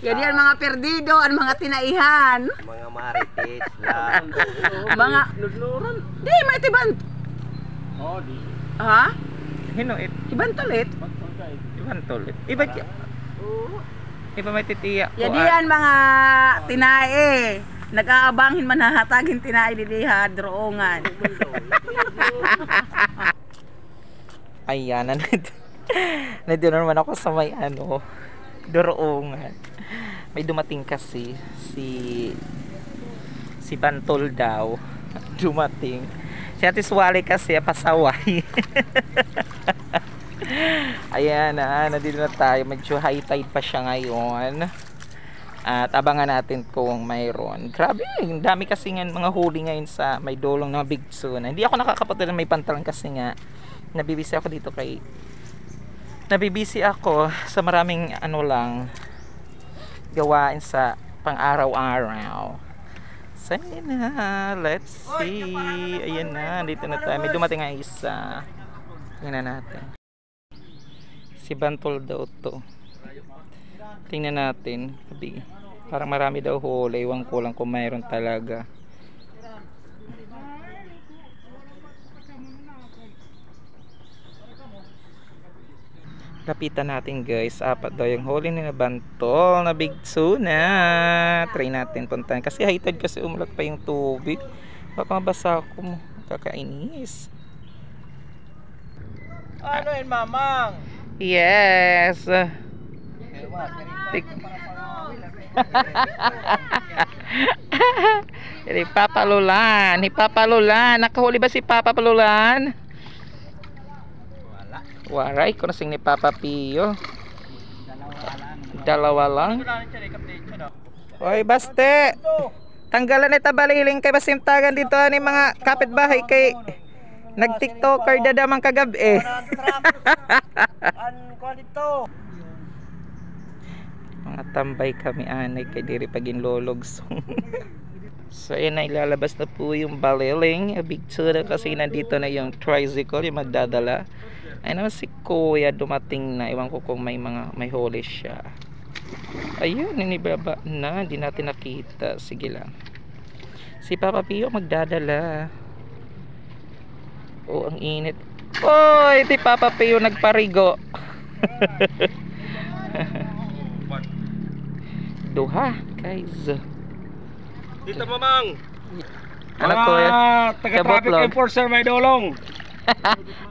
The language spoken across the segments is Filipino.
Ganyan mga perdido, ang mga tinaihan. Mga marites lang. Mga Nudluran. di may tiban. Oh, di. Ha? Hinuit. Iban tulit. Iban tulit. Iba may titiya ko. Yadian mga tinae. Nag-aabangin manahatagin tinae diha droongan. Ayan, nandito naman ako sa may doroongan. May dumating kasi si Bantol daw. Dumating. Si Ate Swali kasi pasaway. Ayan nandito na tayo. Medyo high tide pa siya ngayon. At abangan natin kung mayroon. Grabe, ang dami kasi nga mga huli ngayon sa may dolong ng Big Tuna. Hindi ako nakakapatid ng may pantalan kasi nga nabibisi ako dito nabibisi ako sa maraming gawain sa pang-araw-araw. So ayan na, let's see. Ayan na, dito na tayo. May dumating nga isa. Tingnan natin. Si Bantol daw to. Tingnan natin. Parang marami daw huli. Iwan ko lang kung mayroon talaga. Lapitan natin guys. 4 daw yung huli ni Bantol na Big Tuna. Try natin puntahan. Kasi high tide kasi umulat pa yung tubig. Baka mabasa ako mo. Kakainis. Ano yun, mamang? Yes. Ni Papa Lulan. Nakahuli ba si Papa Lulan? Waray ko nasing ni Papa Pio. Dalawa lang. Hoy baste. Tanggalan ita baliling kay basimtagan dito ani mga kapitbahay kay nag-TikToker dadamang kagabi. Mga tambay kami anay kay diri pagin lologs. So ayan na, ilalabas na po yung baliling. Big Tuna kasi nandito na yung tricycle yung magdadala. Ay naman si Kuya dumating na. Iwan ko kung may huli siya. Ayun, inibaba na. Hindi natin nakita. Sige lang. Si Papa Pio magdadala. Oh, ang init. Oy, si Papa Pio nagparigo. Duha, guys. Dito, mamang. Ano Kuya? Taga-traffic enforcer may dolong.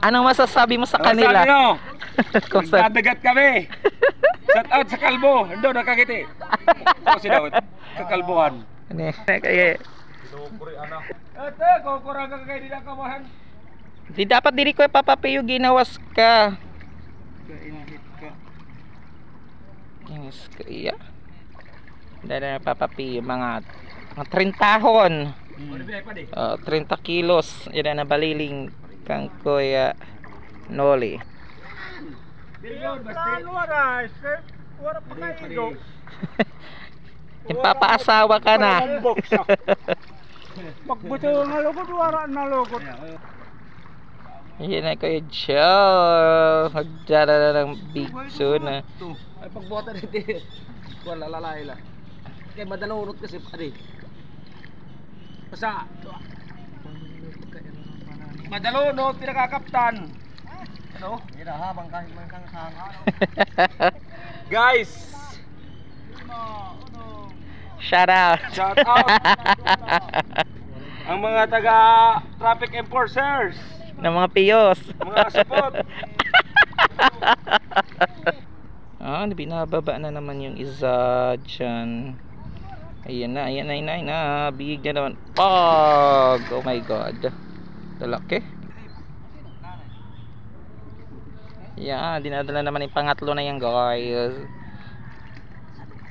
Anong masasabi mo sa kanila? Sabi nyo, Kung sa nagdadagat kami. Shout out sa kalbo. Doon nakakiti. Ako si Dawit. Sa kalbuhan. Kaya Ate, kukurang ka kayo din ang kamahan. di dapat diri ko Papa Pio ginawas ka. Ginawas ka iya. Dala na Papa Pio mga 30 tahon. 30 kilos. Yan na baliling kang Kuya Noli. Ipapaasawa ka na. Magbuto nga lukot, wala na lukot. Yan na Kuya Joe. Magdala na ng Big Tuna. Ay pagbuhatan hindi. Wala lalay lang. Kaya madalurot kasi pari. Basta madalunod, pinakakaptan. Ano? Mira habang kahit man kang guys, Shout out. shout out ang mga taga traffic enforcers, Ng mga piyos. mga support. Binababa na naman yung isa dyan. Ayan na. Big na naman. Pag! Oh my God. Lalaki. Yan. Dinadala naman yung pangatlo na yan guys.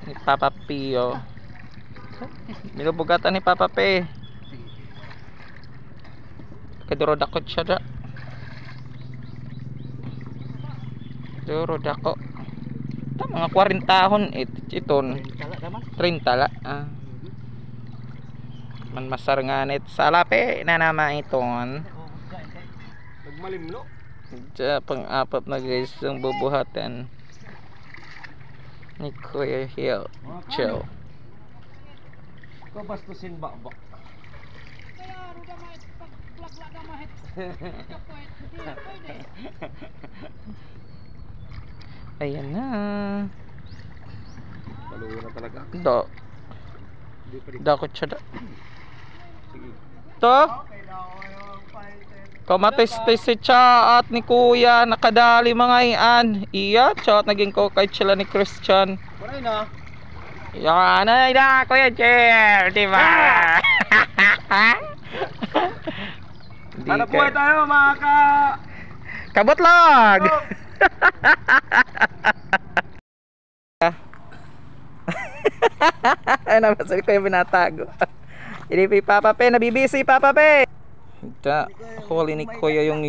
Ni Papa Pio. Nilubugatan ni Papa P. Kadurodakot siya da. Durodako. Mga 40 tahon iton 30 la man masar nga net salape na naman iton Nagmalimno. pang-apat na guys yung bubuhatan. Ni Kuya Hill. Chill. Ikaw bastusin ba? Ayan na. Paluyo na talaga. Do. Hindi pa rin. Dakot siya da. Sige. To? Kamatis-tis si Cha at ni Kuya. Nakadali mga iyan. Iya. Cha at naging kokay sila ni Christian. Maray na. Yan ay na Kuya Jer. Diba? Hanap buhay tayo mga Kabotlog! Ay naman ko yung binatago. Hindi pa Papa Pe, nabibisi Papa Pe. Ito, huli ni Kuya yung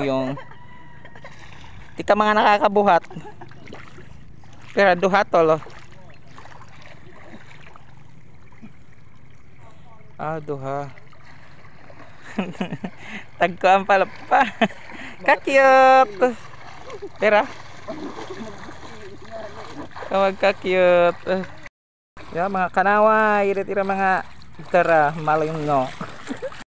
di ka mga nakakabuhat. Pero duhat tolo. Duha. Tagkoan pala pa. Ka-cute. Tira. Kawag ka-cute. Ya mga kanaway, tira mga tara malayong no.